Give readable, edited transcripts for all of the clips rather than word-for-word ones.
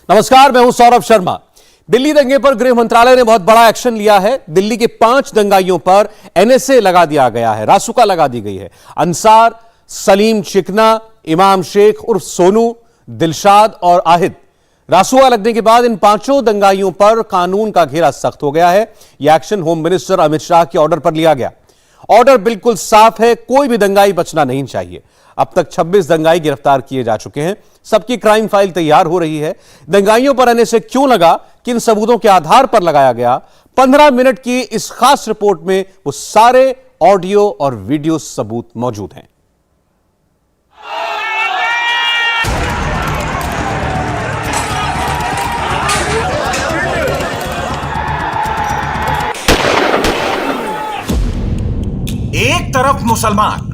नमस्कार, मैं हूं सौरभ शर्मा। दिल्ली दंगे पर गृह मंत्रालय ने बहुत बड़ा एक्शन लिया है। दिल्ली के 5 दंगाइयों पर एनएसए लगा दिया गया है, रासुका लगा दी गई है। अंसार, सलीम चिकना, इमाम शेख उर्फ सोनू, दिलशाद और आहिद। रासुका लगने के बाद इन 5 दंगाइयों पर कानून का घेरा सख्त हो गया है। यह action home minister Amit Shah के ऑर्डर पर लिया गया। ऑर्डर बिल्कुल साफ है, कोई भी दंगाई बचना नहीं चाहिए। अब तक 26 दंगाई गिरफ्तार किए जा चुके हैं। सबकी क्राइम फाइल तैयार हो रही है। दंगाइयों पर एनएसए क्यों लगा, किन सबूतों के आधार पर लगाया गया, 15 मिनट की इस खास रिपोर्ट में वो सारे ऑडियो और वीडियो सबूत मौजूद हैं। एक तरफ मुसलमान,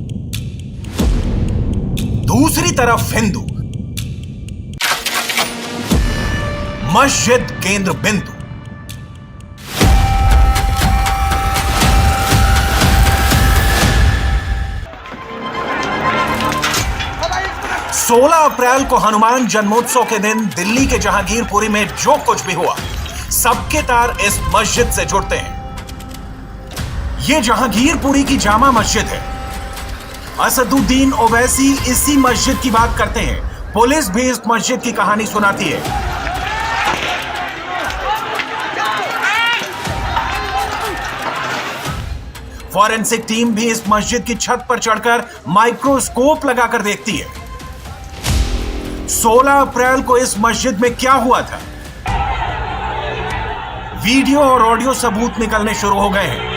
दूसरी तरफ हिंदू, मस्जिद केंद्र बिंदु। सोलह अप्रैल को हनुमान जन्मोत्सव के दिन दिल्ली के जहांगीरपुरी में जो कुछ भी हुआ, सबके तार इस मस्जिद से जुड़ते हैं। यह जहांगीरपुरी की जामा मस्जिद है। असदुद्दीन ओवैसी इसी मस्जिद की बात करते हैं। पुलिस भी इस मस्जिद की कहानी सुनाती है। फॉरेंसिक टीम भी इस मस्जिद की छत पर चढ़कर माइक्रोस्कोप लगाकर देखती है। 16 अप्रैल को इस मस्जिद में क्या हुआ था? वीडियो और ऑडियो सबूत निकलने शुरू हो गए हैं।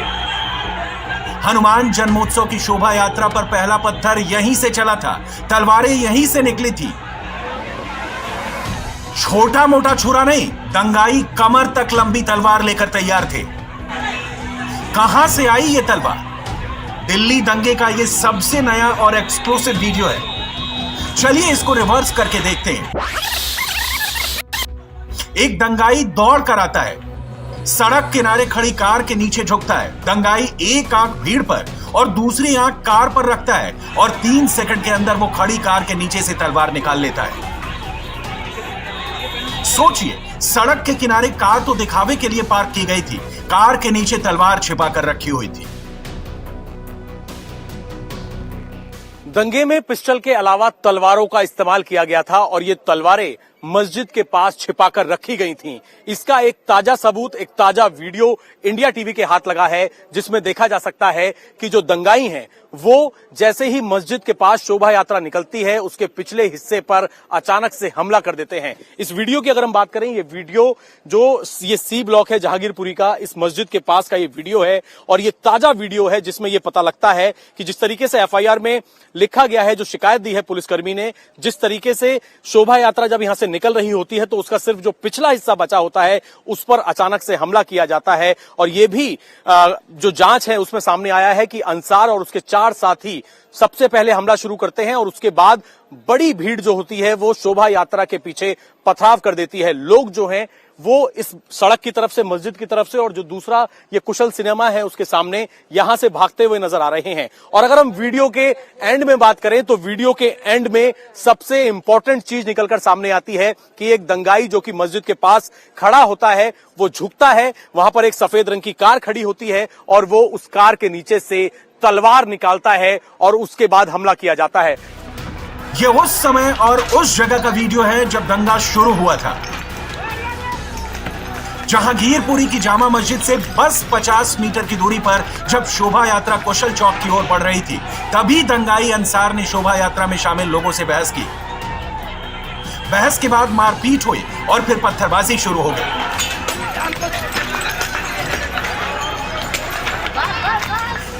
हनुमान जन्मोत्सव की शोभा यात्रा पर पहला पत्थर यहीं से चला था, तलवारें यहीं से निकली थी। छोटा मोटा छुरा नहीं, दंगाई कमर तक लंबी तलवार लेकर तैयार थे। कहां से आई यह तलवार? दिल्ली दंगे का यह सबसे नया और एक्सक्लूसिव वीडियो है। चलिए इसको रिवर्स करके देखते हैं। एक दंगाई दौड़ कर आता है, सड़क किनारे खड़ी कार के नीचे झुकता है। दंगाई एक आंख भीड़ पर और दूसरी आंख कार पर रखता है और 3 सेकंड के अंदर वो खड़ी कार के नीचे से तलवार निकाल लेता है। सोचिए, सड़क के किनारे कार तो दिखावे के लिए पार्क की गई थी, कार के नीचे तलवार छिपा कर रखी हुई थी। दंगे में पिस्टल के अलावा तलवारों का इस्तेमाल किया गया था और ये तलवारें मस्जिद के पास छिपाकर रखी गई थीं। इसका एक ताजा सबूत, एक ताजा वीडियो इंडिया टीवी के हाथ लगा है, जिसमें देखा जा सकता है कि जो दंगाई हैं वो जैसे ही मस्जिद के पास शोभा यात्रा निकलती है, उसके पिछले हिस्से पर अचानक से हमला कर देते हैं। इस वीडियो की अगर हम बात करें, ये वीडियो जो ये सी ब्लॉक है जहांगीरपुरी का, इस मस्जिद के पास का ये वीडियो है और ये ताजा वीडियो है, जिसमें ये पता लगता है कि जिस तरीके से एफआईआर में लिखा गया है, जो शिकायत दी है पुलिसकर्मी ने, जिस तरीके से शोभा यात्रा जब यहां से निकल रही होती है तो उसका सिर्फ जो पिछला हिस्सा बचा होता है उस पर अचानक से हमला किया जाता है। और यह भी जो जांच है उसमें सामने आया है कि अंसार और उसके 4 साथी सबसे पहले हमला शुरू करते हैं और उसके बाद बड़ी भीड़ जो होती है वो शोभा यात्रा के पीछे पथराव कर देती है। लोग जो हैं वो इस सड़क की तरफ से, मस्जिद की तरफ से, और जो दूसरा ये कुशल सिनेमा है उसके सामने यहां से भागते हुए नजर आ रहे हैं। और अगर हम वीडियो के एंड में बात करें तो वीडियो के एंड में सबसे इंपॉर्टेंट चीज निकलकर सामने आती है कि एक दंगाई जो कि मस्जिद के पास खड़ा होता है, वो झुकता है, वहां पर एक सफेद रंग की कार खड़ी होती है और वो उस कार के नीचे से तलवार निकालता है और उसके बाद हमला किया जाता है। यह उस समय और उस जगह का वीडियो है जब दंगा शुरू हुआ था। जहांगीरपुरी की जामा मस्जिद से बस 50 मीटर की दूरी पर जब शोभा यात्रा कुशल चौक की ओर बढ़ रही थी, तभी दंगाई अंसार ने शोभा यात्रा में शामिल लोगों से बहस की। बहस के बाद मारपीट हुई और फिर पत्थरबाजी शुरू हो गई।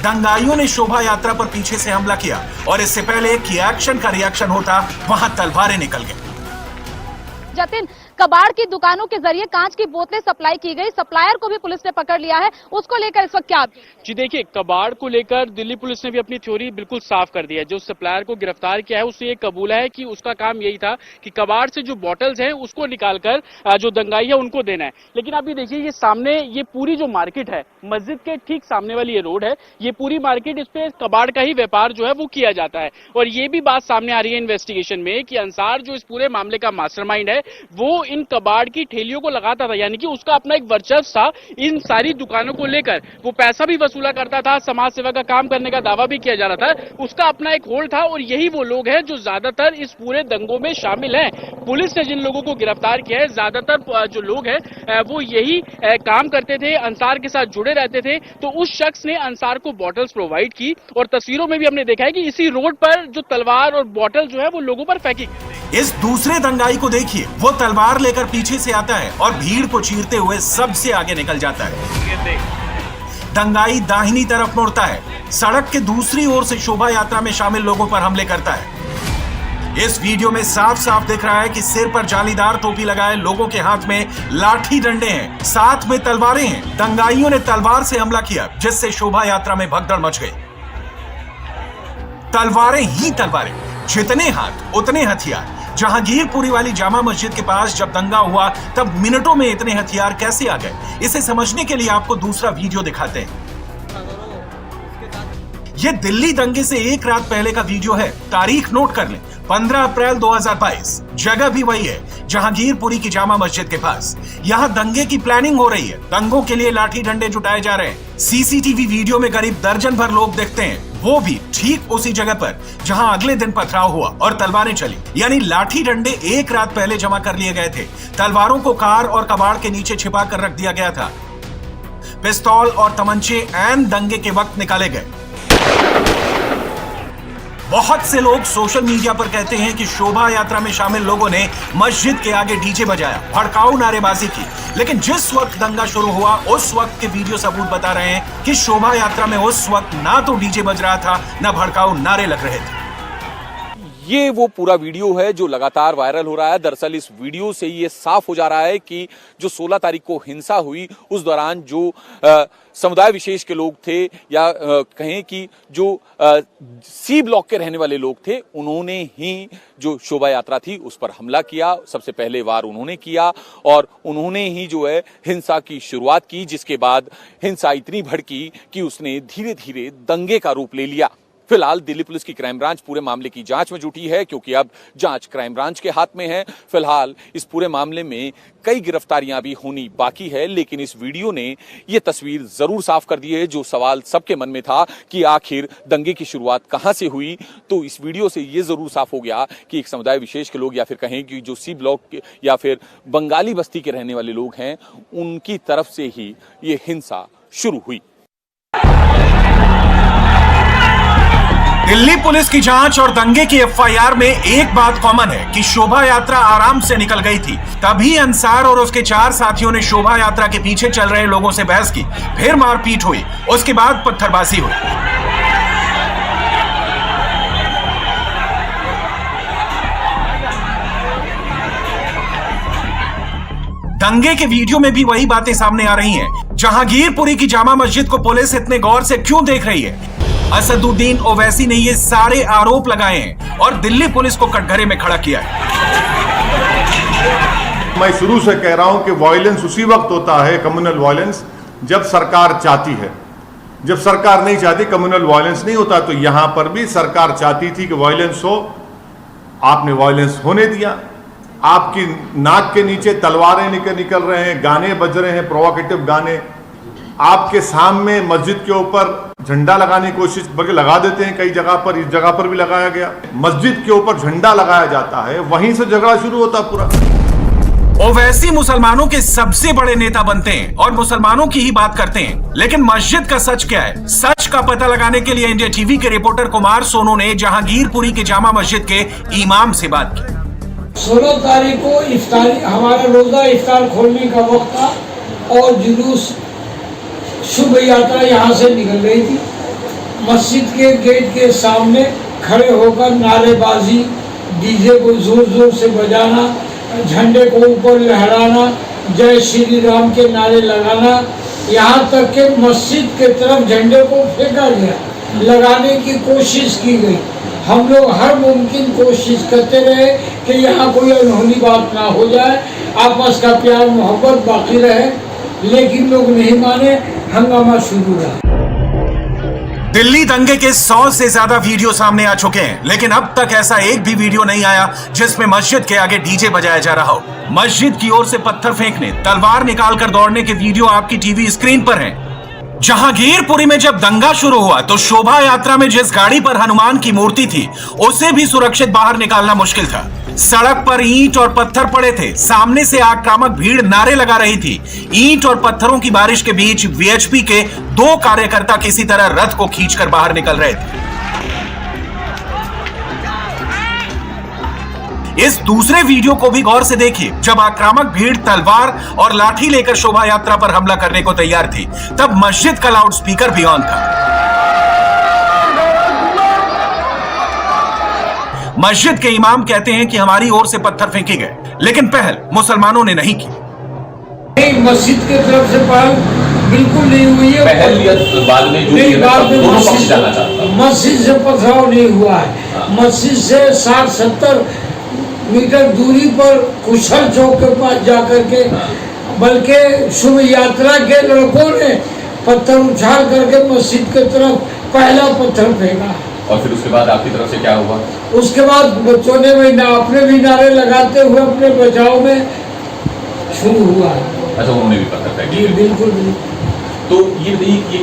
दंगाइयों ने शोभा यात्रा पर पीछे से हमला किया और इससे पहले कि एक्शन का रिएक्शन होता, वहां तलवारें निकल गई। जतिन, कबाड़ की दुकानों के जरिए कांच की बोतलें सप्लाई की गई, सप्लायर को भी पुलिस ने पकड़ लिया है, उसको लेकर इस वक्त क्या? जी देखिए, कबाड़ को लेकर दिल्ली पुलिस ने भी अपनी थ्योरी बिल्कुल साफ कर दी है। जो सप्लायर को गिरफ्तार किया है उससे ये कबूला है कि उसका काम यही था कि कबाड़ से जो बॉटल्स हैं उसको निकालकर जो दंगाई है उनको देना है। लेकिन अभी देखिए, ये सामने ये पूरी जो मार्केट है, मस्जिद के ठीक सामने वाली ये रोड है, ये पूरी मार्केट, इस पे कबाड़ का ही व्यापार जो है वो किया जाता है। और ये भी बात सामने आ रही है इन्वेस्टिगेशन में कि अंसार जो इस पूरे मामले का मास्टरमाइंड है वो इन कबाड़ की ठेलियों को लगाता था, यानी कि उसका अपना एक वर्चस्व था इन सारी दुकानों को लेकर। वो पैसा भी वसूला करता था, समाज सेवा का काम करने का दावा भी किया जा रहा था, उसका अपना एक होल्ड था। और यही वो लोग हैं जो ज्यादातर इस पूरे दंगों में शामिल हैं। पुलिस ने जिन लोगों को गिरफ्तार किया है, ज्यादातर जो लोग हैं वो यही काम करते थे, अंसार के साथ जुड़े रहते थे। तो उस शख्स ने अंसार को बॉटल्स प्रोवाइड की और तस्वीरों में भी हमने देखा है कि इसी रोड पर जो तलवार और बॉटल जो है वो लोगों पर फेंकी। इस दूसरे दंगाई को देखिए, वो तलवार लेकर पीछे से आता है और भीड़ को चीरते हुए सबसे आगे निकल जाता है। दंगाई दाहिनी तरफ मुड़ता है, सड़क के दूसरी ओर से शोभा यात्रा में शामिल लोगों पर हमले करता है। इस वीडियो में साफ साफ दिख रहा है कि सिर पर जालीदार टोपी लगाए लोगों के हाथ में लाठी डंडे हैं, साथ में तलवारें हैं। दंगाइयों ने तलवार से हमला किया, जिससे शोभा यात्रा में भगदड़ मच गई। तलवारें ही तलवारें, जितने हाथ उतने हथियार। जहांगीरपुरी वाली जामा मस्जिद के पास जब दंगा हुआ तब मिनटों में इतने हथियार कैसे आ गए, इसे समझने के लिए आपको दूसरा वीडियो दिखाते हैं। यह दिल्ली दंगे से एक रात पहले का वीडियो है। तारीख नोट कर लें, 15 अप्रैल 2022। जगह भी वही है, जहांगीरपुरी की जामा मस्जिद के पास। यहां दंगे की प्लानिंग हो रही है, दंगों के लिए लाठी डंडे जुटाए जा रहे हैं। सीसीटीवी वीडियो में करीब दर्जन भर लोग दिखते हैं, वो भी ठीक उसी जगह पर जहां अगले दिन पथराव हुआ और तलवारें चली। यानी लाठी डंडे एक रात पहले जमा कर लिए गए थे। तलवारों को कार और कबाड़ के नीचे छिपा कर रख दिया गया था। पिस्तौल और तमंचे ऐन दंगे के वक्त निकाले गए। बहुत से लोग सोशल मीडिया पर कहते हैं कि शोभा यात्रा में शामिल लोगों ने मस्जिद के आगे डीजे बजाया, भड़काऊ नारेबाजी की। लेकिन जिस वक्त दंगा शुरू हुआ उस वक्त के वीडियो सबूत बता रहे हैं कि शोभा यात्रा में उस वक्त ना तो डीजे बज रहा था, ना भड़काऊ नारे लग रहे थे। ये वो पूरा वीडियो है जो लगातार वायरल हो रहा है। दरअसल इस वीडियो से ये साफ हो जा रहा है कि जो 16 तारीख को हिंसा हुई उस दौरान जो समुदाय विशेष के लोग थे या कहें कि जो सी ब्लॉक के रहने वाले लोग थे, उन्होंने ही जो शोभा यात्रा थी उस पर हमला किया। सबसे पहले वार उन्होंने किया और उन्होंने ही जो है हिंसा की शुरुआत की, जिसके बाद हिंसा इतनी भड़की कि उसने धीरे धीरे दंगे का रूप ले लिया। फिलहाल दिल्ली पुलिस की क्राइम ब्रांच पूरे मामले की जांच में जुटी है, क्योंकि अब जांच क्राइम ब्रांच के हाथ में है। फिलहाल इस पूरे मामले में कई गिरफ्तारियां भी होनी बाकी है, लेकिन इस वीडियो ने यह तस्वीर जरूर साफ कर दी है। जो सवाल सबके मन में था कि आखिर दंगे की शुरुआत कहां से हुई, तो इस वीडियो से यह जरूर साफ हो गया कि एक समुदाय विशेष के लोग या फिर कहें कि जो सी ब्लॉक या फिर बंगाली बस्ती के रहने वाले लोग हैं, उनकी तरफ से ही ये हिंसा शुरू हुई। दिल्ली पुलिस की जांच और दंगे की एफआईआर में एक बात कॉमन है कि शोभा यात्रा आराम से निकल गई थी। तभी अंसार और उसके 4 साथियों ने शोभा यात्रा के पीछे चल रहे लोगों से बहस की, फिर मारपीट हुई, उसके बाद पत्थरबाजी हुई। दंगे के वीडियो में भी वही बातें सामने आ रही हैं। जहांगीरपुरी की जामा मस्जिद को पुलिस इतने गौर से क्यों देख रही है? असदुद्दीन ओवैसी ने ये सारे आरोप लगाए हैं और दिल्ली पुलिस को कटघरे में खड़ा किया है। मैं शुरू से कह रहा हूं कि वायलेंस उसी वक्त होता है, कम्युनल वायलेंस, जब सरकार चाहती है। जब सरकार नहीं चाहती कम्युनल वायलेंस नहीं होता। तो यहां पर भी सरकार चाहती थी कि वायलेंस हो, आपने वायलेंस होने दिया। आपकी नाक के नीचे तलवारें निकल रहे हैं, गाने बज रहे हैं, प्रोवोकेटिव गाने। आपके सामने मस्जिद के ऊपर झंडा लगाने की कोशिश, बल्कि लगा देते हैं कई जगह पर, इस जगह पर भी लगाया गया। मस्जिद के ऊपर झंडा लगाया जाता है, वहीं से झगड़ा शुरू होता पूरा। ओवैसी मुसलमानों के सबसे बड़े नेता बनते हैं और मुसलमानों की ही बात करते हैं, लेकिन मस्जिद का सच क्या है? सच का पता लगाने के लिए इंडिया टीवी के रिपोर्टर कुमार सोनू ने जहांगीरपुरी की जामा मस्जिद के इमाम से बात की। 16 तारीख को इफ्तार, हमारा रोजा इफ्तार खोलने का वक्त था और जुलूस शुभ यात्रा यहाँ से निकल रही थी। मस्जिद के गेट के सामने खड़े होकर नारेबाजी, डीजे को जोर जोर से बजाना, झंडे को ऊपर लहराना, जय श्री राम के नारे लगाना, यहाँ तक कि मस्जिद के तरफ झंडे को फेंका गया, लगाने की कोशिश की गई। हम लोग हर मुमकिन कोशिश करते रहे कि यहाँ कोई अनहोनी बात ना हो जाए, आपस का प्यार मोहब्बत बाकी रहे, लेकिन लोग नहीं माने, हंगामा शुरू रहा। दिल्ली दंगे के 100 से ज्यादा वीडियो सामने आ चुके हैं, लेकिन अब तक ऐसा एक भी वीडियो नहीं आया जिसमें मस्जिद के आगे डीजे बजाया जा रहा हो। मस्जिद की ओर से पत्थर फेंकने, तलवार निकालकर दौड़ने के वीडियो आपकी टीवी स्क्रीन पर हैं। जहांगीरपुरी में जब दंगा शुरू हुआ तो शोभा यात्रा में जिस गाड़ी पर हनुमान की मूर्ति थी उसे भी सुरक्षित बाहर निकालना मुश्किल था। सड़क पर ईंट और पत्थर पड़े थे, सामने से आक्रामक भीड़ नारे लगा रही थी। ईंट और पत्थरों की बारिश के बीच वीएचपी के 2 कार्यकर्ता किसी तरह रथ को खींचकर बाहर निकल रहे थे। इस दूसरे वीडियो को भी गौर से देखिए। जब आक्रामक भीड़ तलवार और लाठी लेकर शोभा यात्रा पर हमला करने को तैयार थी, तब मस्जिद का लाउड स्पीकर भी ऑन था। मस्जिद के इमाम कहते हैं कि हमारी ओर से पत्थर फेंके गए, लेकिन पहल मुसलमानों ने नहीं की। मस्जिद की तरफ से पहल बिल्कुल नहीं हुई है। पहल या बाद में जो नहीं, बाद में दोनों पक्ष जाना चाहता हूं। मस्जिद से पथराव नहीं हुआ है। मस्जिद से 60-70 मीटर दूरी पर कुशल चौक के पास जाकर के, बल्कि शुभ यात्रा के लड़कों ने पत्थर उछाल करके मस्जिद की तरफ पहला पत्थर फेंका। और फिर उसके बाद आपकी तरफ से क्या हुआ? उसके बाद बच्चों ने भी अपने भी नारे लगाते हुए अपने बचाव में शुरू हुआ। अच्छा, उन्होंने भी पत्थर फेंके? जी बिल्कुल बिल्कुल। तो ये बताइए ये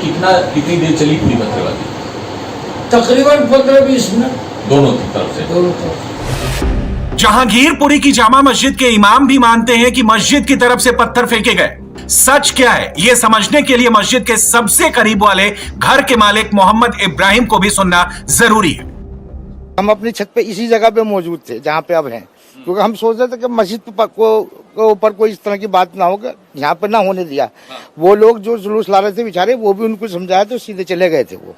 कितनी देर चली पूरी पत्थरबाजी? तकरीबन 15-20 मिनट दोनों तरफ से। दोनों तरफ। जहांगीरपुरी की जामा मस्जिद के इमाम भी मानते हैं कि मस्जिद की तरफ से पत्थर फेंके गए। सच क्या है ये समझने के लिए मस्जिद के सबसे करीब वाले घर के मालिक मोहम्मद इब्राहिम को भी सुनना जरूरी है। हम अपनी छत पे इसी जगह पे मौजूद थे जहाँ पे अब हैं, क्योंकि हम सोच रहे थे कि मस्जिद को ऊपर कोई इस तरह की बात ना हो, यहाँ पे ना होने दिया। वो लोग जो जुलूस ला रहे थे बेचारे, वो भी उनको समझाया तो सीधे चले गए थे। वो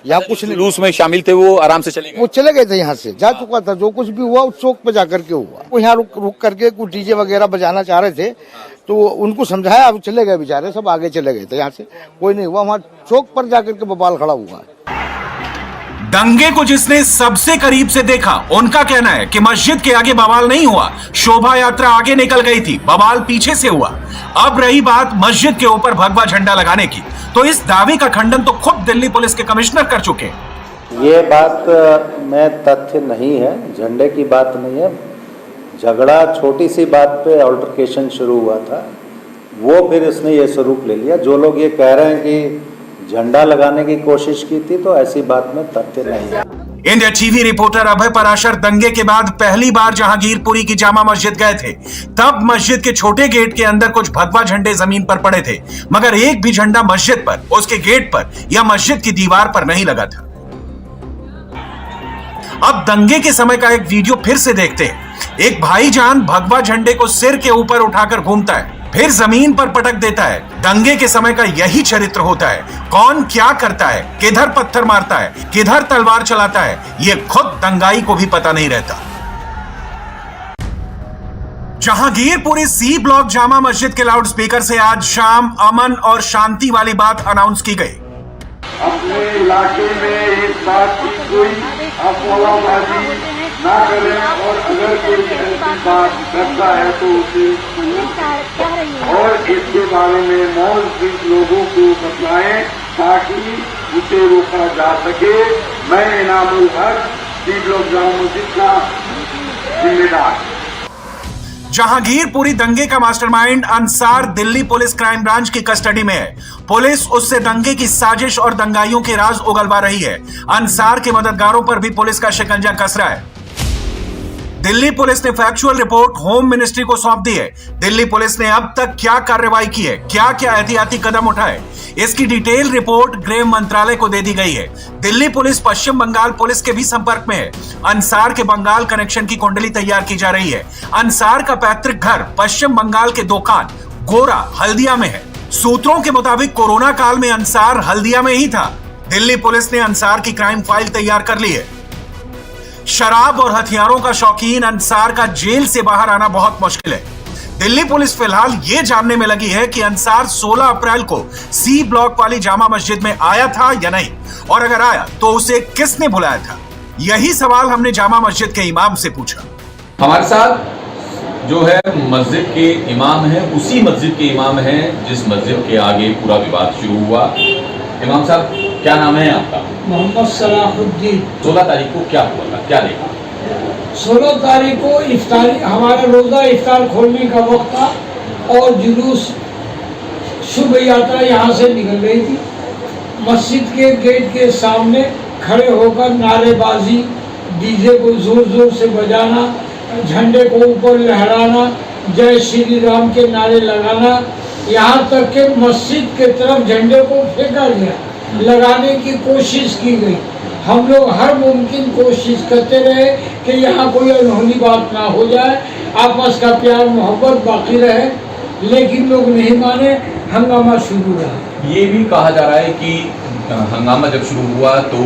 यहाँ कुछ नहीं, जुलूस में शामिल थे, वो आराम से चले गए। वो चले गए थे, यहाँ से जा चुका था। जो कुछ भी हुआ उस चौक पे जाकर के हुआ। वो यहाँ रुक करके कुछ डीजे वगैरह बजाना चाह रहे थे, तो उनको समझाया, अब चले गए बेचारे, सब आगे चले गए थे। यहाँ से कोई नहीं हुआ, वहाँ चौक पर जाकर के बवाल खड़ा हुआ। दंगे को जिसने सबसे करीब से देखा उनका कहना है कि मस्जिद के आगे बवाल नहीं हुआ, शोभा यात्रा आगे निकल गई थी, बवाल पीछे से हुआ। अब रही बात मस्जिद के ऊपर भगवा झंडा लगाने की, तो इस दावे का खंडन तो खुद दिल्ली पुलिस के कमिश्नर कर चुके हैं। ये बात में तथ्य नहीं है, झंडे की बात नहीं है। झगड़ा छोटी सी बात पे अल्टरकेशन शुरू हुआ था, वो फिर इसने ये स्वरूप ले लिया। जो लोग ये कह रहे हैं कि झंडा लगाने की कोशिश की थी, तो ऐसी बात में तथ्य नहीं है। इंडिया टीवी रिपोर्टर अभय पराशर दंगे के बाद पहली बार जहांगीरपुरी की जामा मस्जिद गए थे। तब मस्जिद के छोटे गेट के अंदर कुछ भगवा झंडे जमीन पर पड़े थे, मगर एक भी झंडा मस्जिद पर, उसके गेट पर या मस्जिद की दीवार पर नहीं लगा था। अब दंगे के समय का एक वीडियो फिर से देखते हैं। एक भाईजान भगवा झंडे को सिर के ऊपर उठाकर घूमता है, फिर जमीन पर पटक देता है। दंगे के समय का यही चरित्र होता है। कौन क्या करता है, किधर पत्थर मारता है, किधर तलवार चलाता है, ये खुद दंगाई को भी पता नहीं रहता। जहांगीरपुरी सी ब्लॉक जामा मस्जिद के लाउड स्पीकर से आज शाम अमन और शांति वाली बात अनाउंस की गई। अपने इलाके में एक बात की कोई अफवाहबाजी ना करें, और अगर कोई ऐसी बात करता है तो उसे और इसके बारे में मौजूद लोगों को बताएं ताकि उसे रोका जा सके। मैं इनामुल हक सी ब्लॉक जामा मस्जिद का जिम्मेदार। जहांगीरपुरी दंगे का mastermind Ansar Delhi police crime branch की कस्टडी में है। पुलिस उससे दंगे की साजिश और दंगाइयों के राज उगलवा रही है। अंसार के मददगारों पर भी पुलिस का शिकंजा कस रहा है। दिल्ली पुलिस ने फैक्चुअल रिपोर्ट होम मिनिस्ट्री को सौंप दी है। दिल्ली पुलिस ने अब तक क्या कार्रवाई की है, क्या क्या एहतियाती कदम उठाए, इसकी डिटेल रिपोर्ट गृह मंत्रालय को दे दी गई है। दिल्ली पुलिस पश्चिम बंगाल पुलिस के भी संपर्क में है। अंसार के बंगाल कनेक्शन की कुंडली तैयार की जा रही है। अंसार का पैतृक घर पश्चिम बंगाल के दोकान गोरा हल्दिया में है। सूत्रों के मुताबिक कोरोना काल में अंसार हल्दिया में ही था। दिल्ली पुलिस ने अंसार की क्राइम फाइल तैयार कर ली है। शराब और हथियारों का शौकीन अंसार का जेल से बाहर आना बहुत मुश्किल है। दिल्ली पुलिस फिलहाल ये जानने में लगी है कि अंसार 16 अप्रैल को सी ब्लॉक वाली जामा मस्जिद में आया था या नहीं, और अगर आया तो उसे किसने बुलाया था। यही सवाल हमने जामा मस्जिद के इमाम से पूछा। हमारे साथ जो है मस्जिद के इमाम हैं, उसी मस्जिद के इमाम हैं जिस मस्जिद के आगे पूरा विवाद शुरू हुआ। इमाम साहब, क्या नाम है आपका? मोहम्मद सलाहुद्दीन। 16 तारीख को क्या हुआ था, क्या देखा? 16 तारीख को इफ्तारी, हमारा रोजा इफ्तार खोलने का वक्त था और जुलूस शुभ यात्रा यहाँ से निकल रही थी। मस्जिद के गेट के सामने खड़े होकर नारेबाजी, डीजे को जोर जोर से बजाना, झंडे को ऊपर लहराना, जय श्री राम के नारे लगाना, यहाँ तक कि मस्जिद के तरफ झंडे को फेंका गया, लगाने की कोशिश की गई। हम लोग हर मुमकिन कोशिश करते रहे कि यहाँ कोई अनहोनी बात ना हो जाए, आपस का प्यार मोहब्बत बाकी रहे, लेकिन लोग नहीं माने, हंगामा शुरू रहा। ये भी कहा जा रहा है कि हंगामा जब शुरू हुआ तो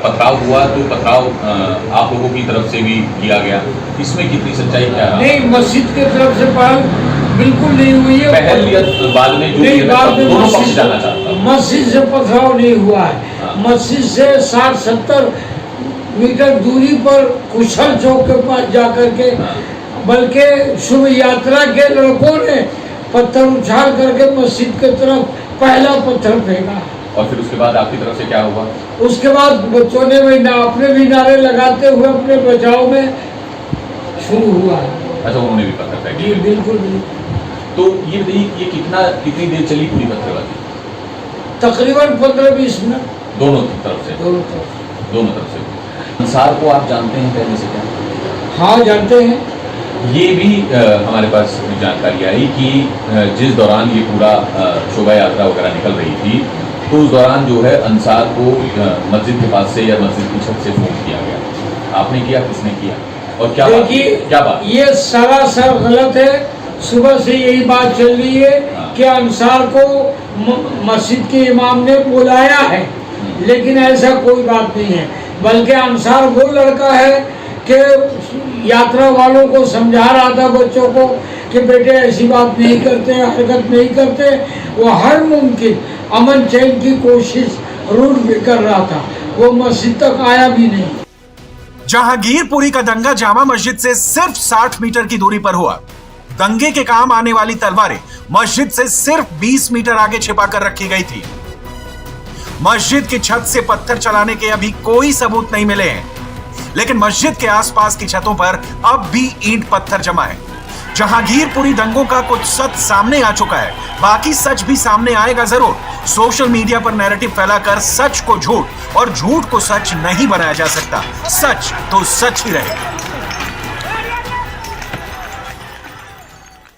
पथराव हुआ, तो पथराव आप लोगों की तरफ से भी किया गया, इसमें कितनी सच्चाई क्या है? नहीं, मस्जिद के तरफ से पहल बिल्कुल नहीं हुई है। पहल या बाद में जो नहीं, बाद में दोनों पक्ष जाना चाहता हूं। मस्जिद से पथराव नहीं हुआ है। मस्जिद से 60-70 मीटर दूरी पर कुशल चौक के पास जाकर के, बल्कि शुभ यात्रा के लड़कों ने पत्थर उछाल करके मस्जिद की तरफ पहला पत्थर फेंका। और फिर उसके बाद आपकी तरफ से क्या हुआ? उसके बाद बच्चों ने भी अपने भी नारे लगाते हुए अपने बचाव में शुरू हुआ। अच्छा, उन्होंने भी पत्थर फेंके? जी बिल्कुल। तो ये बताइए, ये कितनी देर चली पूरी पत्थरबाजी? तकरीबन 15-20 मिनट। दोनों तरफ से? दोनों तरफ से। अंसार को आप जानते हैं पहले से क्या? हाँ, जानते हैं। ये भी हमारे पास जानकारी आई कि जिस दौरान ये पूरा शोभा यात्रा वगैरह निकल रही थी, तो उस दौरान जो है अंसार को मस्जिद के पास से या मस्जिद की छत से फोन किया गया। आपने किया, किसने किया और क्या बात? क्या बात? ये सरासर गलत है। सुबह से यही बात चल रही है कि अंसार को मस्जिद के इमाम ने बुलाया है, लेकिन ऐसा कोई बात नहीं है। बल्कि अंसार वो लड़का है कि यात्रा वालों को समझा रहा था, बच्चों को, कि बेटे ऐसी बात नहीं करते, हरकत नहीं करते। वो हर मुमकिन अमन चैन की कोशिश रूट भी कर रहा था, वो मस्जिद तक आया भी नहीं। जहांगीरपुरी का दंगा जामा मस्जिद से सिर्फ 60 मीटर की दूरी पर हुआ। दंगे के काम आने वाली तलवारें मस्जिद से सिर्फ 20 मीटर आगे छिपा कर रखी गई थी। मस्जिद की छत से पत्थर चलाने के अभी कोई सबूत नहीं मिले हैं, लेकिन मस्जिद के आसपास की छतों पर अब भी ईंट पत्थर जमा है। जहांगीरपुरी दंगों का कुछ सच सामने आ चुका है, बाकी सच भी सामने आएगा जरूर। सोशल मीडिया पर नैरेटिव फैलाकर सच को झूठ और झूठ को सच नहीं बनाया जा सकता। सच तो सच ही रहेगा।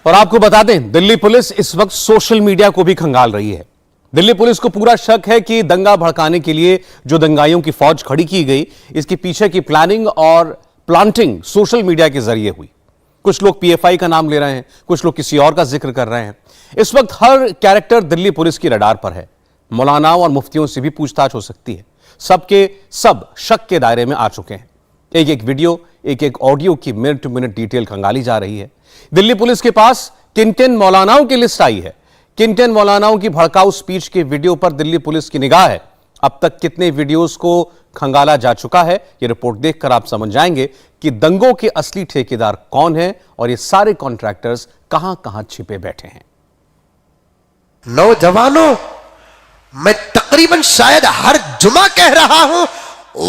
और आपको बता दें, दिल्ली पुलिस इस वक्त सोशल मीडिया को भी खंगाल रही है। दिल्ली पुलिस को पूरा शक है कि दंगा भड़काने के लिए जो दंगाइयों की फौज खड़ी की गई, इसके पीछे की प्लानिंग और प्लांटिंग सोशल मीडिया के जरिए हुई। कुछ लोग पीएफआई का नाम ले रहे हैं, कुछ लोग किसी और का जिक्र कर रहे हैं। इस वक्त हर कैरेक्टर दिल्ली पुलिस की रडार पर है। मौलानाओं और मुफ्तियों से भी पूछताछ हो सकती है। सबके सब शक के दायरे में आ चुके हैं। एक एक वीडियो, एक एक ऑडियो की मिनट टू मिनट डिटेल खंगाली जा रही है। दिल्ली पुलिस के पास किन मौलानाओं की लिस्ट आई है, किन मौलानाओं की भड़काऊ स्पीच के वीडियो पर दिल्ली पुलिस की निगाह है, अब तक कितने वीडियोस को खंगाला जा चुका है, यह रिपोर्ट देखकर आप समझ जाएंगे कि दंगों के असली ठेकेदार कौन हैं और ये सारे कॉन्ट्रैक्टर्स कहां कहां छिपे बैठे हैं। नौजवानों, मैं तकरीबन शायद हर जुमा कह रहा हूं,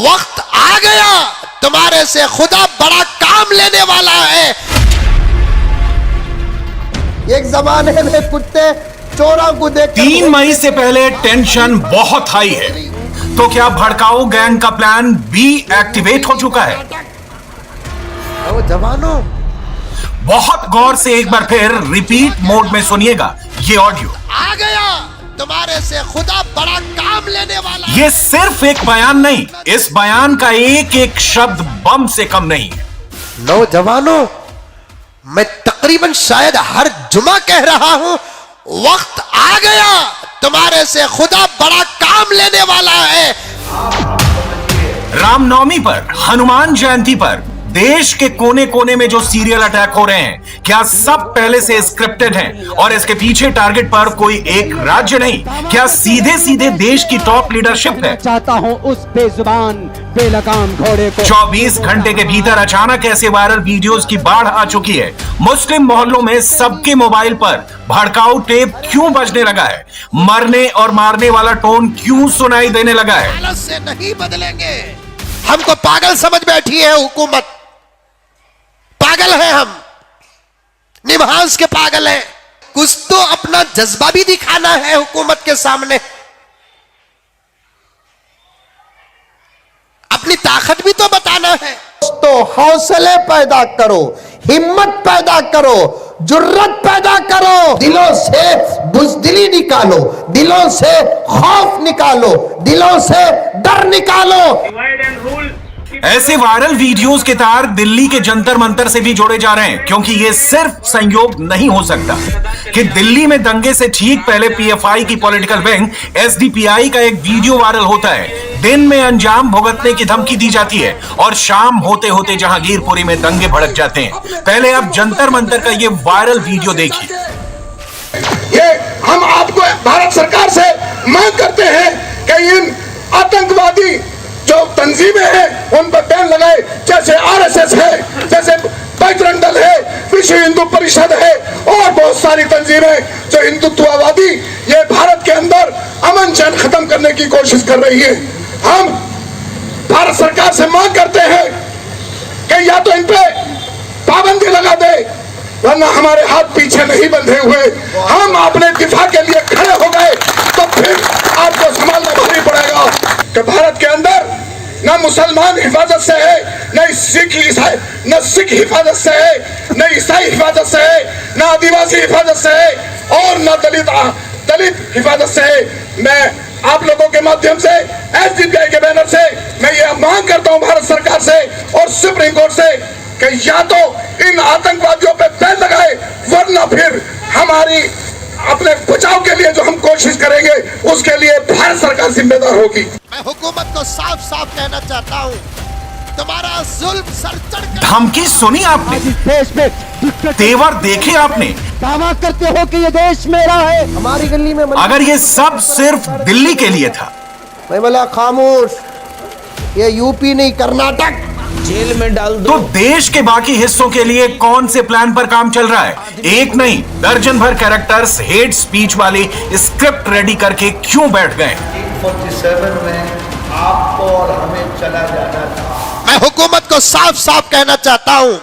वक्त आ गया, तुम्हारे से खुदा बड़ा काम लेने वाला है। एक जमाने में कुत्ते चोरों को देख 3 मई से पहले टेंशन बहुत हाई है, तो क्या भड़काऊ गैंग का प्लान भी एक्टिवेट हो चुका है? नौजवानों, बहुत गौर से एक बार फिर रिपीट मोड में सुनिएगा ये ऑडियो। आ गया, तुम्हारे से खुदा बड़ा काम लेने वाला है। ये सिर्फ एक बयान नहीं, इस बयान का एक एक शब्द बम से कम नहीं है। नौजवानों, मैं तकरीबन शायद हर जुमा कह रहा हूं, वक्त आ गया, तुम्हारे से खुदा बड़ा काम लेने वाला है। रामनवमी पर, हनुमान जयंती पर, देश के कोने कोने में जो सीरियल अटैक हो रहे हैं, क्या सब पहले से स्क्रिप्टेड हैं और इसके पीछे टारगेट पर कोई एक राज्य नहीं, क्या सीधे सीधे देश की टॉप लीडरशिप है? चाहता हूं उस बेजुबान बेलगाम घोड़े को। 24 घंटे के भीतर अचानक ऐसे वायरल वीडियोस की बाढ़ आ चुकी है। मुस्लिम मोहल्लों में सबके मोबाइल पर भड़काऊ टेप क्यों बजने लगा है? मरने और मारने वाला टोन क्यों सुनाई देने लगा है? हालत से नहीं बदलेंगे। हमको पागल समझ बैठी है हुकूमत। पागल है हम, निभांस के पागल है। कुछ तो अपना जज्बा भी दिखाना है हुकूमत के सामने, अपनी ताकत भी तो बताना है। तो हौसले पैदा करो, हिम्मत पैदा करो, जुर्रत पैदा करो, दिलों से बुज़दिली निकालो, दिलों से खौफ निकालो, दिलों से डर निकालो। ऐसे वायरल वीडियोस के तार दिल्ली के जंतर मंतर से भी जोड़े जा रहे हैं, क्योंकि ये सिर्फ संयोग नहीं हो सकता कि दिल्ली में दंगे से ठीक पहले पीएफआई की पॉलिटिकल विंग एसडीपीआई का एक वीडियो वायरल होता है। दिन में अंजाम भुगतने की धमकी दी जाती है और शाम होते होते जहांगीरपुरी में दंगे भड़क जाते हैं। पहले आप जंतर मंतर का ये वायरल वीडियो देखिए। ये हम आपको भारत सरकार से मांग करते हैं कि इन आतंकवादी जो तंजीमें हैं उन पर बैन लगाए, जैसे आरएसएस है, जैसे बजरंग दल है, विश्व हिंदू परिषद है और बहुत सारी तंजीमें जो हिंदुत्ववादी ये भारत के अंदर अमन चैन खत्म करने की कोशिश कर रही है। हम भारत सरकार से मांग करते हैं कि या तो इन पे पाबंदी लगा दे, वरना हमारे हाथ पीछे नहीं बंधे हुए, हम अपने दिफा के लिए खड़े हो गए तो फिर आपको संभालना भारी पड़ेगा कि भारत के अंदर न मुसलमान हिफाजत से है, न सिख हिफाजत से है, न ईसाई हिफाजत से है, न आदिवासी हिफाजत से है और न दलित हिफाजत से है। मैं आप लोगों के माध्यम से एसडीपीआई के बैनर से मैं ये मांग करता हूं भारत सरकार से और सुप्रीम कोर्ट से कि या तो इन आतंकवादियों पे बैन लगाए, वरना फिर हमारी अपने बचाव के लिए जो हम कोशिश करेंगे उसके लिए भारत सरकार जिम्मेदार होगी। मैं हुकूमत को साफ साफ कहना चाहता हूं, तुम्हारा जुल्म सर चढ़कर। धमकी सुनी आपने, देश में तेवर देखे आपने, दावा करते हो कि ये देश मेरा है। हमारी गली में अगर ये सब सिर्फ दिल्ली के लिए था, मैं बोला खामोश, ये यूपी नहीं कर्नाटक जेल में डाल दो। तो देश के बाकी हिस्सों के लिए कौन से प्लान पर काम चल रहा है? एक नहीं दर्जन भर कैरेक्टर्स हेट स्पीच वाली स्क्रिप्ट रेडी करके क्यों बैठ गए? 47 में आपको और हमें चला जाना था। मैं हुकूमत को साफ साफ कहना चाहता हूं,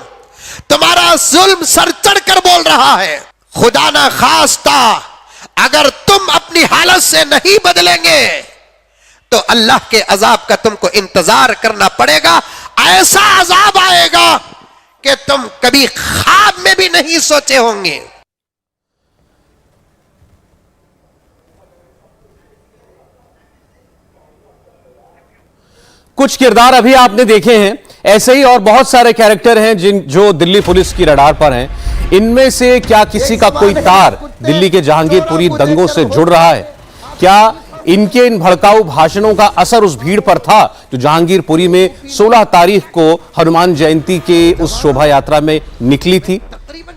तुम्हारा जुल्म सर चढ़कर बोल रहा है। खुदा ना खास्ता अगर तुम अपनी हालत से नहीं बदलेंगे तो अल्लाह के अजाब का तुमको इंतजार करना पड़ेगा। ऐसा अजाब आएगा कि तुम कभी ख्वाब में भी नहीं सोचे होंगे। कुछ किरदार अभी आपने देखे हैं, ऐसे ही और बहुत सारे कैरेक्टर हैं जो दिल्ली पुलिस की रडार पर हैं। इनमें से क्या किसी का कोई तार दिल्ली के जहांगीरपुरी दंगों से जुड़ रहा है? क्या इनके इन भड़काऊ भाषणों का असर उस भीड़ पर था जो जहांगीरपुरी में 16 तारीख को हनुमान जयंती के उस शोभा यात्रा में निकली थी?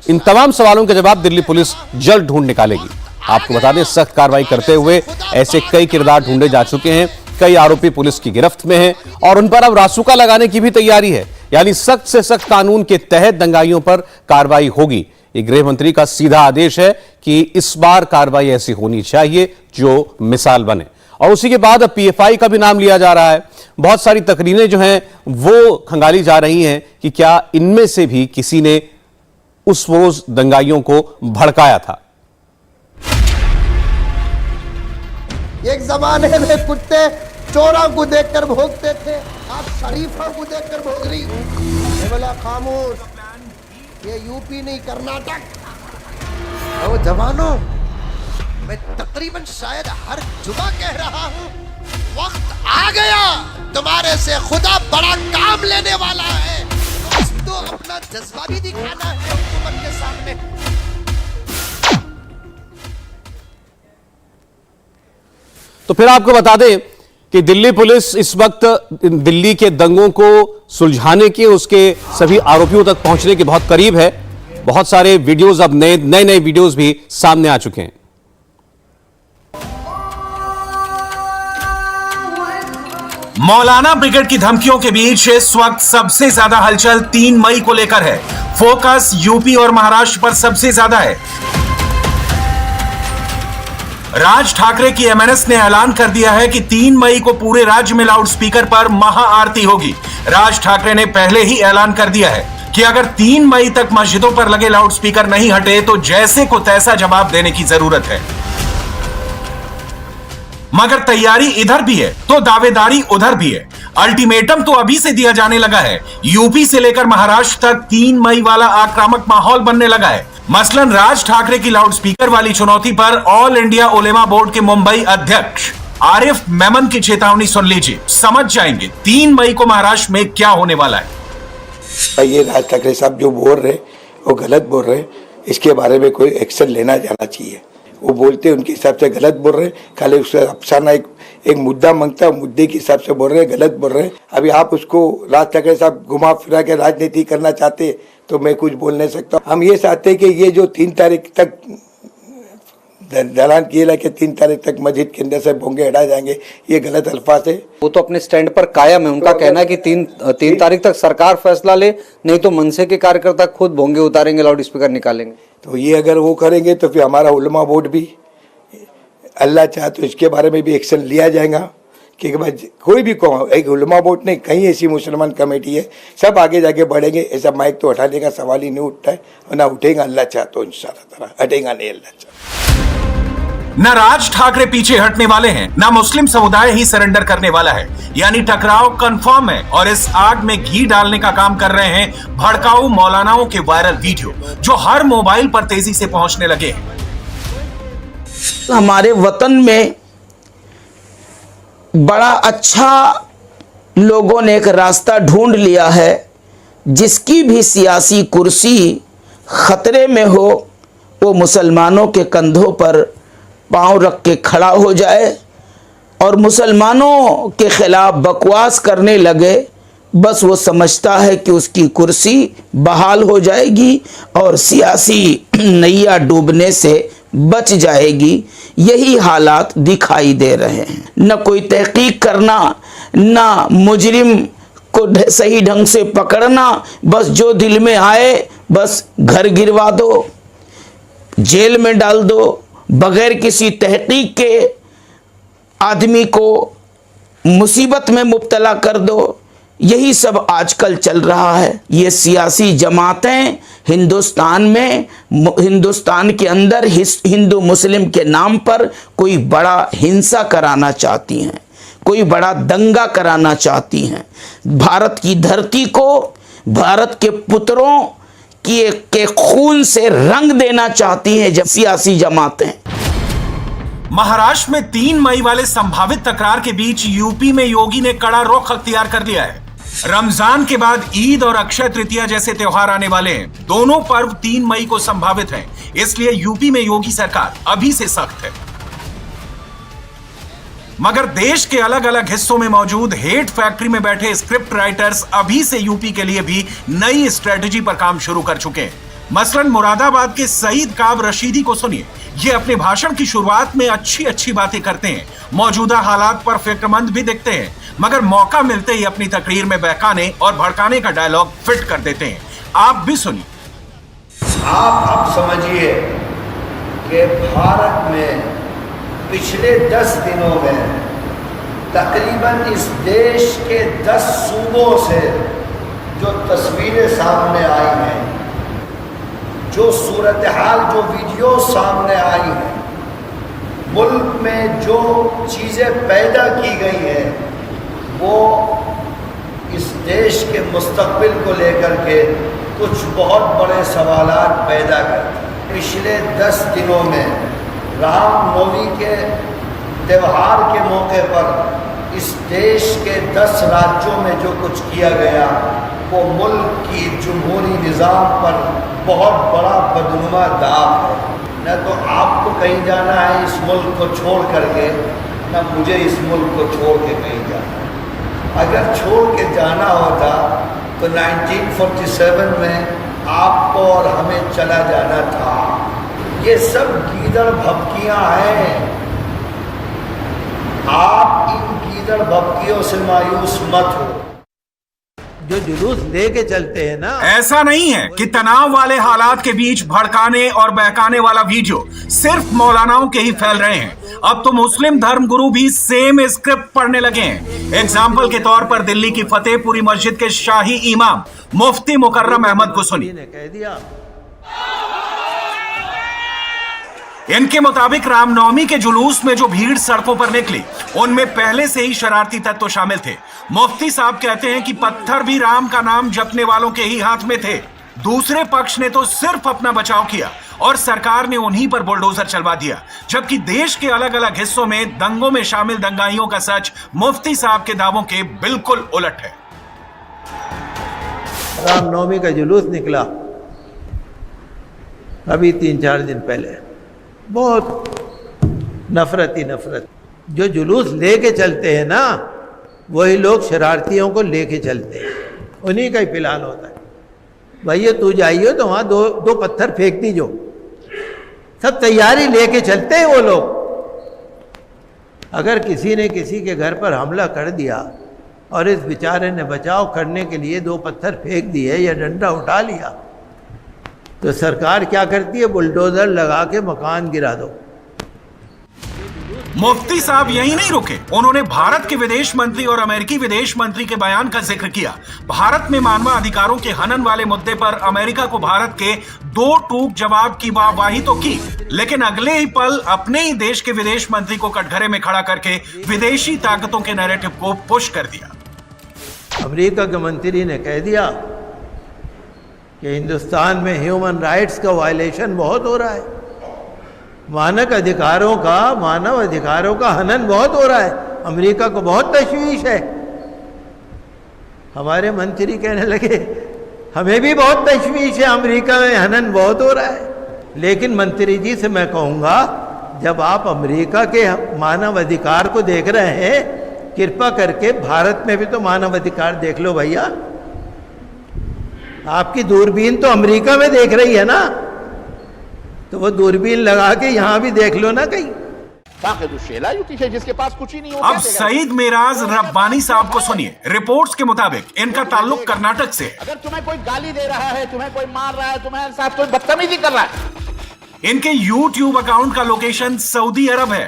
इन तमाम सवालों के जवाब दिल्ली पुलिस जल्द ढूंढ निकालेगी। आपको बता दें, सख्त कार्रवाई करते हुए ऐसे कई किरदार ढूंढे जा चुके हैं। कई आरोपी पुलिस की गिरफ्त में हैं और उन पर अब रासुका लगाने की भी तैयारी है, यानी सख्त से सख्त कानून के तहत दंगाइयों पर कार्रवाई होगी। ये गृह मंत्री का सीधा आदेश है कि इस बार कार्रवाई ऐसी होनी चाहिए जो मिसाल बने। और उसी के बाद अब पीएफआई का भी नाम लिया जा रहा है। बहुत सारी तकरीरें जो हैं वो खंगाली जा रही हैं कि क्या इनमें से भी किसी ने उस रोज दंगाइयों को भड़काया था। एक जमाने में कुत्ते चोरों को देखकर भौंकते थे, आप शरीफों को देखकर भौंक रही हो। बोला खामोश, ये यूपी नहीं कर्नाटक। और जवानों, मैं तकरीबन शायद हर जुमा कह रहा हूं, वक्त आ गया तुम्हारे से खुदा बड़ा काम लेने वाला है। तो अपना जज्बा भी दिखाना है हुकूमत के सामने। तो फिर आपको बता दें कि दिल्ली पुलिस इस वक्त दिल्ली के दंगों को सुलझाने के, उसके सभी आरोपियों तक पहुंचने के बहुत करीब है। बहुत सारे वीडियोस, अब नए वीडियोस भी सामने आ चुके हैं। मौलाना ब्रिगेड की धमकियों के बीच इस वक्त सबसे ज्यादा हलचल 3 मई को लेकर है। फोकस यूपी और महाराष्ट्र पर सबसे ज्यादा है। राज ठाकरे की एमएनएस ने ऐलान कर दिया है कि 3 मई को पूरे राज्य में लाउड स्पीकर पर महाआरती होगी। राज ठाकरे ने पहले ही ऐलान कर दिया है कि अगर 3 मई तक मस्जिदों पर लगे लाउड स्पीकर नहीं हटे तो जैसे को तैसा जवाब देने की जरूरत है। मगर तैयारी इधर भी है तो दावेदारी उधर भी है। अल्टीमेटम तो अभी से दिया जाने लगा है। यूपी से लेकर महाराष्ट्र तक 3 मई वाला आक्रामक माहौल बनने लगा है। मसलन राज ठाकरे की लाउड स्पीकर वाली चुनौती पर ऑल इंडिया उलेमा बोर्ड के मुंबई अध्यक्ष आरिफ मेमन की चेतावनी सुन लीजिए, समझ जाएंगे 3 मई को महाराष्ट्र में क्या होने वाला है। ये राज ठाकरे साहब जो बोल रहे वो गलत बोल रहे, इसके बारे में कोई एक्शन लेना जाना चाहिए। वो बोलते उनके हिसाब से गलत बोल रहे, खाली उससे अफसाना एक मुद्दा मांगता है, मुद्दे के हिसाब से बोल रहे, गलत बोल रहे। अभी आप उसको राज ठाकरे साहब घुमा फिरा के राजनीति करना चाहते तो मैं कुछ बोल नहीं सकता। हम ये चाहते हैं कि ये जो 3 तारीख तक ऐलान किया कि 3 तारीख तक मस्जिद के अंदर से भोंगे हटाए जाएंगे, ये गलत अल्फाज है। वो तो अपने स्टैंड पर कायम है। उनका कहना है कि 3 तारीख तक सरकार फैसला ले, नहीं तो मनसे के कार्यकर्ता खुद भोंगे उतारेंगे, लाउड स्पीकर निकालेंगे। तो ये अगर वो करेंगे तो फिर हमारा उलमा बोर्ड भी अल्लाह चाहे तो इसके बारे में भी एक्शन लिया जाएगा कि कोई भी कौम, एक उलमा बोर्ड नहीं, कहीं ऐसी मुसलमान कमेटी है, सब आगे जाके बढ़ेंगे। ऐसा माइक तो हटाने का सवाल ही नहीं उठता है, ना उठेगा। अल्लाह चाहे तो इंशाअल्लाह हटेगा नहीं, अल्लाह चाहे। न राज ठाकरे पीछे हटने वाले हैं, न मुस्लिम समुदाय ही सरेंडर करने वाला है, यानी टकराव कंफर्म है। और इस आग में घी डालने का काम कर रहे हैं भड़काऊ मौलानाओं के वायरल वीडियो, जो हर मोबाइल पर तेजी से पहुंचने लगे हैं। हमारे वतन में बड़ा अच्छा लोगों ने एक रास्ता ढूंढ लिया है, जिसकी भी सियासी कुर्सी खतरे में हो वो मुसलमानों के कंधों पर पांव रख के खड़ा हो जाए और मुसलमानों के खिलाफ बकवास करने लगे। बस वो समझता है कि उसकी कुर्सी बहाल हो जाएगी और सियासी नैया डूबने से बच जाएगी। यही हालात दिखाई दे रहे हैं। न कोई तहकीक करना, न मुजरिम को सही ढंग से पकड़ना, बस जो दिल में आए बस घर गिरवा दो, जेल में डाल दो, बगैर किसी तहकीक के आदमी को मुसीबत में मुब्तला कर दो। यही सब आजकल चल रहा है। ये सियासी जमातें हिंदुस्तान में, हिंदुस्तान के अंदर हिंदू मुस्लिम के नाम पर कोई बड़ा हिंसा कराना चाहती हैं, कोई बड़ा दंगा कराना चाहती हैं। भारत की धरती को, भारत के पुत्रों के खून से रंग देना चाहती हैं जब सियासी जमातें। महाराष्ट्र में 3 मई वाले संभावित तकरार के बीच यूपी में योगी ने कड़ा रुख अख्तियार कर लिया है। रमजान के बाद ईद और अक्षय तृतीया जैसे त्योहार आने वाले हैं। दोनों पर्व 3 मई को संभावित हैं, इसलिए यूपी में योगी सरकार अभी से सख्त है। मगर देश के अलग अलग हिस्सों में मौजूद हेट फैक्ट्री में बैठे स्क्रिप्ट राइटर्स अभी से यूपी के लिए भी नई स्ट्रेटजी पर काम शुरू कर चुके हैं। मसलन मुरादाबाद के सईद काब रशीदी को सुनिए। ये अपने भाषण की शुरुआत में अच्छी बातें करते हैं, मौजूदा हालात पर फिक्रमंद भी दिखते हैं, मगर मौका मिलते ही अपनी तकरीर में बहकाने और भड़काने का डायलॉग फिट कर देते हैं। आप भी सुनिए। आप अब समझिए कि भारत में पिछले 10 दिनों में तकरीबन इस देश के 10 सूबों से जो तस्वीरें सामने आई हैं, जो सूरत हाल, जो वीडियो सामने आई हैं, मुल्क में जो चीज़ें पैदा की गई हैं, वो इस देश के मुस्तकबिल को लेकर के कुछ बहुत बड़े सवालात पैदा करते हैं। पिछले 10 दिनों में रामनवमी के त्यौहार के मौके पर इस देश के 10 राज्यों में जो कुछ किया गया, वो मुल्क की जमहूरी निज़ाम पर बहुत बड़ा बदनुमा दाग है। न तो आपको कहीं जाना है इस मुल्क को छोड़ करके, न मुझे इस मुल्क को छोड़ के कहीं जाना। अगर छोड़ के जाना होता तो 1947 में आपको और हमें चला जाना था। ये सब गीदड़ भपकियां हैं। आप इन गीदड़ भपकियों से मायूस मत हो। जो जुलूस लेके चलते हैं ना, ऐसा नहीं है कि तनाव वाले हालात के बीच भड़काने और बहकाने वाला वीडियो सिर्फ मौलानाओं के ही फैल रहे हैं। अब तो मुस्लिम धर्मगुरु भी सेम स्क्रिप्ट पढ़ने लगे हैं। एग्जाम्पल के तौर पर दिल्ली की फतेहपुरी मस्जिद के शाही इमाम मुफ्ती मुकर्रम अहमद गुसोनी ने कह दिया। इनके मुताबिक रामनवमी के जुलूस में जो भीड़ सड़कों पर निकली, उनमें पहले से ही शरारती तत्व शामिल थे। मुफ्ती साहब कहते हैं कि पत्थर भी राम का नाम जपने वालों के ही हाथ में थे। दूसरे पक्ष ने तो सिर्फ अपना बचाव किया और सरकार ने उन्हीं पर बुलडोजर चलवा दिया, जबकि देश के अलग अलग हिस्सों में दंगों में शामिल दंगाइयों का सच मुफ्ती साहब के दावों के बिल्कुल उलट है। रामनवमी का जुलूस निकला अभी 3-4 दिन पहले, बहुत नफरत ही नफरत। जो जुलूस लेके चलते हैं ना, वही लोग शरारतियों को लेके चलते हैं, उन्हीं का ही प्लान होता है। भैया तू जाइयो तो वहां दो पत्थर फेंक दीजो, सब तैयारी लेके चलते हैं वो लोग। अगर किसी ने किसी के घर पर हमला कर दिया और इस बेचारे ने बचाव करने के लिए 2 पत्थर फेंक दिए या डंडा उठा लिया, तो सरकार क्या करती है? बुलडोजर लगा के मकान गिरा दो। मुफ्ती साहब यही नहीं रुके, उन्होंने भारत के विदेश मंत्री और अमेरिकी विदेश मंत्री के बयान का जिक्र किया। भारत में मानवाधिकारों के हनन वाले मुद्दे पर अमेरिका को भारत के 2 टूक जवाब की वाहवाही तो की, लेकिन अगले ही पल अपने ही देश के विदेश मंत्री को कटघरे में खड़ा करके विदेशी ताकतों के नैरेटिव को पुश कर दिया। अमेरिका के मंत्री ने कह दिया कि हिंदुस्तान में ह्यूमन राइट्स का वायलेशन बहुत हो रहा है, मानव अधिकारों का हनन बहुत हो रहा है, अमेरिका को बहुत तशवीश है। हमारे मंत्री कहने लगे हमें भी बहुत तशवीश है, अमेरिका में हनन बहुत हो रहा है। लेकिन मंत्री जी से मैं कहूँगा, जब आप अमेरिका के मानव अधिकार को देख रहे हैं, कृपा करके भारत में भी तो मानव अधिकार देख लो भैया। आपकी दूरबीन तो अमेरिका में देख रही है ना, तो वो दूरबीन लगा के यहां भी देख लो ना कहीं। जिसके पास कुछ ही नहीं अब सईद मेराज रब्बानी साहब को सुनिए। रिपोर्ट्स के मुताबिक इनका ताल्लुक कर्नाटक से है। अगर तुम्हें कोई गाली दे रहा है, तुम्हें कोई मार रहा है, तुम्हारे साथ कोई बदतमीजी कर रहा है, इनके YouTube अकाउंट का लोकेशन सऊदी अरब है।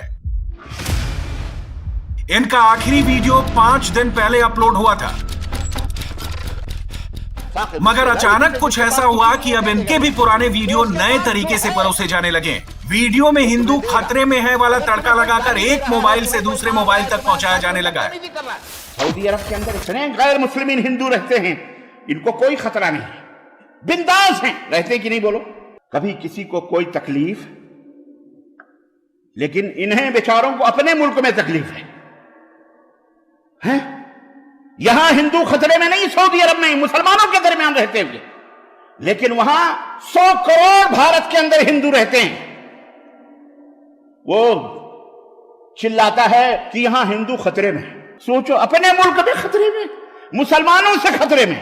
इनका आखिरी वीडियो 5 दिन पहले अपलोड हुआ था, मगर अचानक कुछ ऐसा हुआ कि अब इनके भी पुराने वीडियो नए तरीके से परोसे जाने लगे। वीडियो में हिंदू खतरे में है वाला तड़का लगाकर एक मोबाइल से दूसरे मोबाइल तक पहुंचाया जाने लगा है। सऊदी अरब के अंदर इतने गैर मुस्लिमीन हिंदू रहते हैं, इनको कोई खतरा नहीं, बिंदास हैं। रहते कि नहीं बोलो? कभी किसी को कोई तकलीफ, लेकिन इन्हें बेचारों को अपने मुल्क में तकलीफ है? यहां हिंदू खतरे में नहीं, सऊदी अरब में मुसलमानों के दरमियान रहते हुए, लेकिन वहां 100 करोड़ भारत के अंदर हिंदू रहते हैं। वो चिल्लाता है कि यहां हिंदू खतरे में। सोचो, अपने मुल्क में खतरे में, मुसलमानों से खतरे में,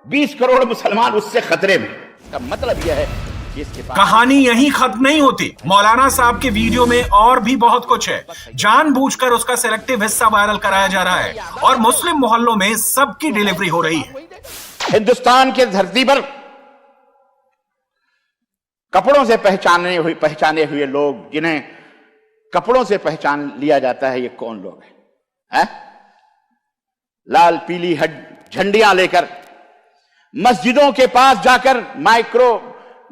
20 करोड़ मुसलमान उससे खतरे में। इसका मतलब यह है कि इसके पास कहानी यहीं खत्म नहीं होती। मौलाना साहब के वीडियो में और भी बहुत कुछ है। जानबूझकर उसका सिलेक्टिव हिस्सा वायरल कराया जा रहा है और मुस्लिम मोहल्लों में सबकी डिलीवरी हो रही है। हिंदुस्तान की धरती पर कपड़ों से पहचाने हुए लोग, जिन्हें कपड़ों से पहचान लिया जाता है, ये कौन लोग हैं? लाल पीली झंडियां लेकर मस्जिदों के पास जाकर माइक्रो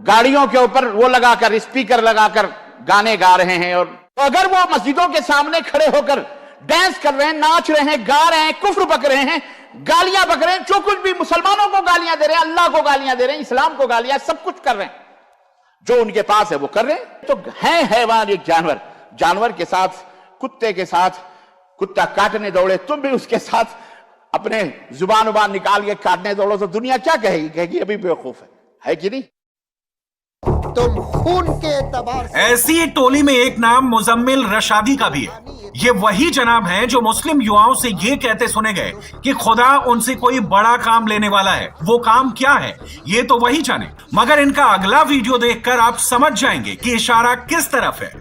गाड़ियों के ऊपर वो लगाकर, स्पीकर लगाकर गाने गा रहे हैं। और अगर वो मस्जिदों के सामने खड़े होकर डांस कर रहे हैं, नाच रहे हैं, गा रहे हैं, कुफ्र बक रहे हैं, गालियां बक रहे हैं, जो कुछ भी, मुसलमानों को गालियां दे रहे हैं, अल्लाह को गालियां दे रहे हैं, इस्लाम को गालियां, सब कुछ कर रहे हैं, जो उनके पास है वो कर रहे हैं। तो है हैवान एक जानवर, जानवर के साथ, कुत्ते के साथ, कुत्ता काटने दौड़े, तुम भी उसके साथ अपने जुबान निकाल के काटने दौड़ो, तो दुनिया क्या कहेगी? कहेगी अभी बेवकूफ है कि नहीं? तुम खून के एतबार से ऐसी एक टोली में एक नाम मुजम्मिल रशादी का भी है। ये वही जनाब हैं जो मुस्लिम युवाओं से ये कहते सुने गए कि खुदा उनसे कोई बड़ा काम लेने वाला है। वो काम क्या है ये तो वही जाने, मगर इनका अगला वीडियो देखकर आप समझ जाएंगे कि इशारा किस तरफ है।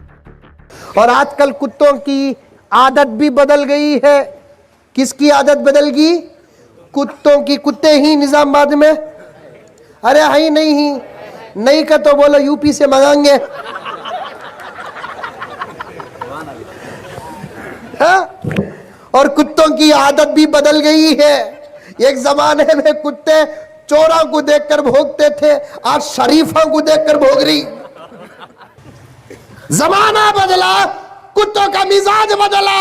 और आजकल कुत्तों की आदत भी बदल गई है। किसकी आदत बदल गई? कुत्तों की। कुत्ते ही निजामाबाद में, अरे है नहीं का तो बोलो यूपी से मंगाएंगे। हाँ? और कुत्तों की आदत भी बदल गई है। एक जमाने में कुत्ते चोरों को देखकर भौंकते थे, आज शरीफों को देखकर भौंक रही। जमाना बदला, कुत्तों का मिजाज बदला।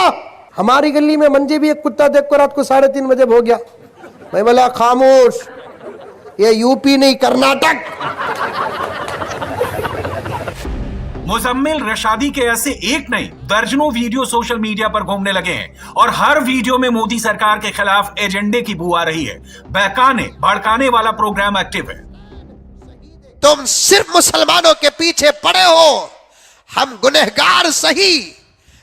हमारी गली में मंजे भी एक कुत्ता देखकर रात को 3:30 बजे भौंक गया। मैं बोला खामोश, ये यूपी नहीं कर्नाटक। मुजम्मिल रशादी के ऐसे एक नहीं दर्जनों वीडियो सोशल मीडिया पर घूमने लगे हैं और हर वीडियो में मोदी सरकार के खिलाफ एजेंडे की बू आ रही है। बहकाने भड़काने वाला प्रोग्राम एक्टिव है। तुम सिर्फ मुसलमानों के पीछे पड़े हो। हम गुनहगार सही,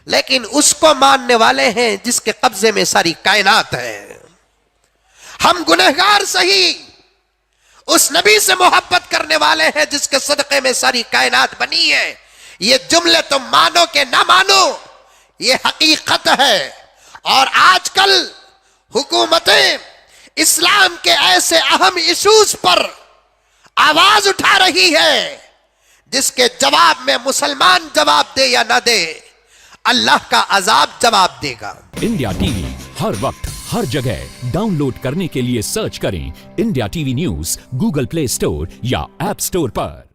लेकिन उसको मानने वाले हैं जिसके कब्जे में सारी कायनात है। हम गुनहगार सही, उस नबी से मोहब्बत करने वाले हैं जिसके सदक़े में सारी कायनात बनी है। ये जुमले तुम मानो के ना मानो, ये हकीकत है। और आजकल हुकूमतें इस्लाम के ऐसे अहम इशूज पर आवाज उठा रही है जिसके जवाब में मुसलमान जवाब दे या ना दे, अल्लाह का अजाब जवाब देगा। इंडिया टीवी हर वक्त हर जगह डाउनलोड करने के लिए सर्च करें India TV news Google play store या ऐप स्टोर पर।